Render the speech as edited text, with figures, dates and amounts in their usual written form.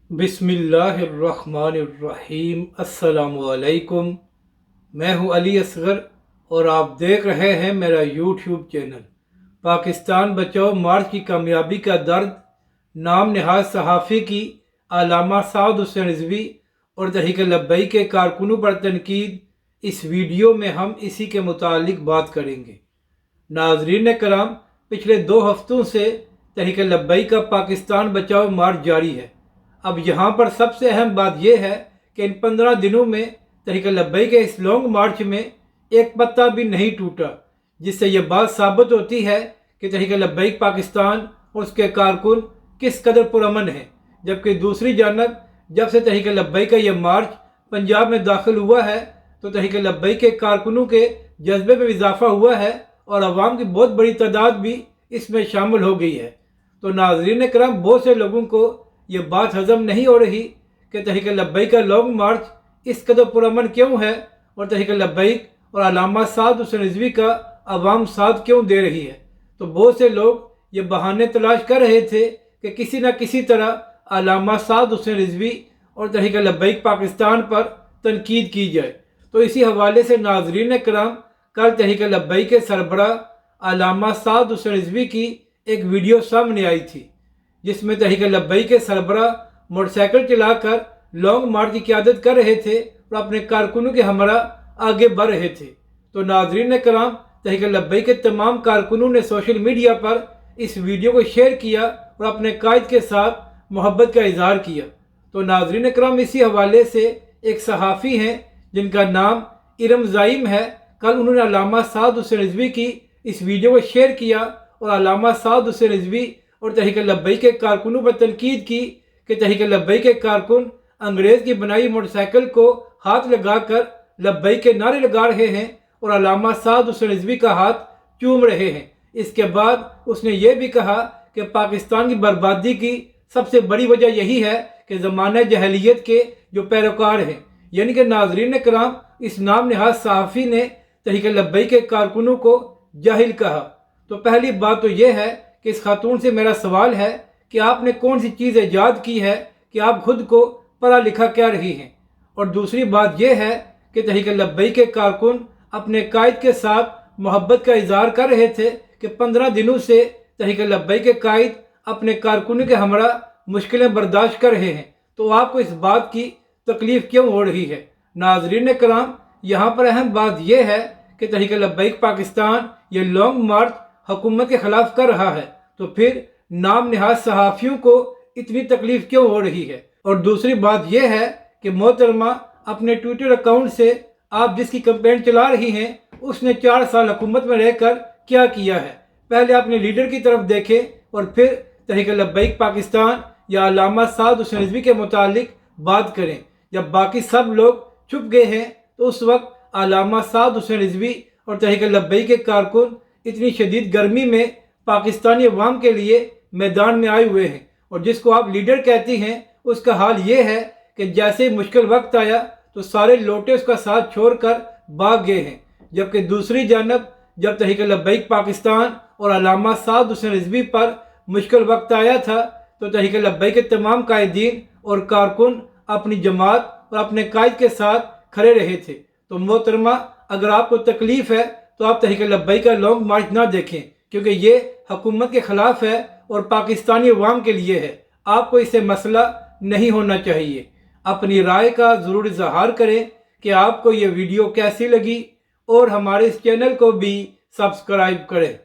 बिस्मिल्लाहिर्रहमानिर्रहीम। अस्सलामुअलैकुम। मैं हूं अली असगर और आप देख रहे हैं मेरा यूट्यूब चैनल। पाकिस्तान बचाओ मार्च की कामयाबी का दर्द नाम नहाज सहाफ़ी की अल्लामा साद हुसैन रिज़वी और तहरीक लब्बैक के कारकुनों पर तनकीद, इस वीडियो में हम इसी के मुतालिक बात करेंगे। नाज़रीन कराम, पिछले 2 हफ्तों से तहरीक लब्बैक का पाकिस्तान बचाओ मार्च जारी है। अब यहाँ पर सबसे अहम बात यह है कि इन 15 दिनों में तहरीक लब्बैक के इस लॉन्ग मार्च में एक पत्ता भी नहीं टूटा, जिससे यह बात साबित होती है कि तहरीक लब्बैक पाकिस्तान और उसके कारकुन किस कदर पुरअमन हैं। जबकि दूसरी जानब जब से तहरीक लब्बैक का यह मार्च पंजाब में दाखिल हुआ है तो तहरीक लब्बैक के कारकुनों के जज्बे में इजाफा हुआ है और आवाम की बहुत बड़ी तादाद भी इसमें शामिल हो गई है। तो नाज़रीन करम, बहुत से लोगों को ये बात हजम नहीं हो रही कि तहरीक लब्बैक का लॉन्ग मार्च इस कदर पुरअमन क्यों है और तहरीक लब्बैक और अल्लामा साद हुसैन रिज़वी का आवाम साथ क्यों दे रही है। तो बहुत से लोग ये बहाने तलाश कर रहे थे कि किसी न किसी तरह अल्लामा साद हुसैन रिज़वी और तहरीक लब्बैक पाकिस्तान पर तनकीद की जाए। तो इसी हवाले से नाज़रीन कराम, कल तहरीक लब्बैक के सरबराह अल्लामा साद हुसैन रिज़वी की एक वीडियो सामने आई थी, जिसमें तहरीक लब्बैक के सरबराह मोटरसाइकिल चलाकर लॉन्ग मार्च की क़यादत कर रहे थे और अपने कारकुनों के हमरा आगे बढ़ रहे थे। तो नाज़रीन कराम, तहरीक लब्बैक के तमाम कारकुनों ने सोशल मीडिया पर इस वीडियो को शेयर किया और अपने कायद के साथ मोहब्बत का इजहार किया। तो नाज़रीन कराम, इसी हवाले से एक सहाफ़ी हैं जिनका नाम इरम ज़ाइम है। कल उन्होंने अल्लामा साद हुसैन रिज़वी की इस वीडियो को शेयर किया और अल्लामा साद हुसैन रिज़वी और तहरीक लब्बैक के कारकुनों पर तनकीद की कि तहरीक लब्बैक के कारकुन अंग्रेज़ की बनाई मोटरसाइकिल को हाथ लगाकर लब्बैक के नारे लगा रहे हैं और अल्लामा साद हुसैन रिज़वी का हाथ चूम रहे हैं। इसके बाद उसने ये भी कहा कि पाकिस्तान की बर्बादी की सबसे बड़ी वजह यही है कि ज़माना जहलियत के जो पैरोकार हैं, यानी कि नाज़रीन कराम, इस नाम नहाज सहाफ़ी ने तहरीक लब्बैक के कारकुनों को जाहिल कहा। तो पहली बात तो यह है कि इस खातून से मेरा सवाल है कि आपने कौन सी चीज़ ईजाद की है कि आप खुद को पढ़ा लिखा कह रही हैं। और दूसरी बात यह है कि तहरीक लब्बैक के कारकुन अपने कायद के साथ मोहब्बत का इजहार कर रहे थे कि 15 दिनों से तहरीक लब्बैक के कायद अपने कारकुनों के हमरा मुश्किलें बर्दाश्त कर रहे हैं। तो आपको इस बात की तकलीफ़ क्यों हो रही है। नाज़रीन कराम, यहाँ पर अहम बात यह है कि तहरीक लब्बैक पाकिस्तान ये लॉन्ग मार्च हुकूमत के ख़िलाफ़ कर रहा है, तो फिर नाम नहाज सहाफ़ियों को इतनी तकलीफ़ क्यों हो रही है। और दूसरी बात यह है कि मोहतरमा, अपने ट्विटर अकाउंट से आप जिसकी कंप्लेंट चला रही हैं उसने 4 साल हुकूमत में रहकर क्या किया है। पहले अपने लीडर की तरफ देखें और फिर तहरीक लब्बैक पाकिस्तान या अल्लामा साद हुसैन रिज़वी के मुतालिक बात करें। जब बाकी सब लोग छुप गए हैं तो उस वक्त अल्लामा साद हुसैन रिज़वी और तहरीक लब्बैक के कारकुन इतनी शदीद गर्मी में पाकिस्तानी अवाम के लिए मैदान में आए हुए हैं और जिसको आप लीडर कहती हैं उसका हाल ये है कि जैसे ही मुश्किल वक्त आया तो सारे लोटे उसका साथ छोड़कर भाग गए हैं। जबकि दूसरी जानब जब तहरीक लब्बैक पाकिस्तान और अल्लामा साद हुसैन रिज़वी पर मुश्किल वक्त आया था तो तहरीक लब्बैक के तमाम कायदीन और कारकुन अपनी जमात और अपने कायद के साथ खड़े रहे थे। तो मोहतरमा, अगर आपको तकलीफ़ है तो आप तहरीक लब्बैक का लॉन्ग मार्च ना देखें, क्योंकि ये हुकूमत के ख़िलाफ़ है और पाकिस्तानी अवाम के लिए है। आपको इससे मसला नहीं होना चाहिए। अपनी राय का ज़रूर इज़हार करें कि आपको ये वीडियो कैसी लगी और हमारे इस चैनल को भी सब्सक्राइब करें।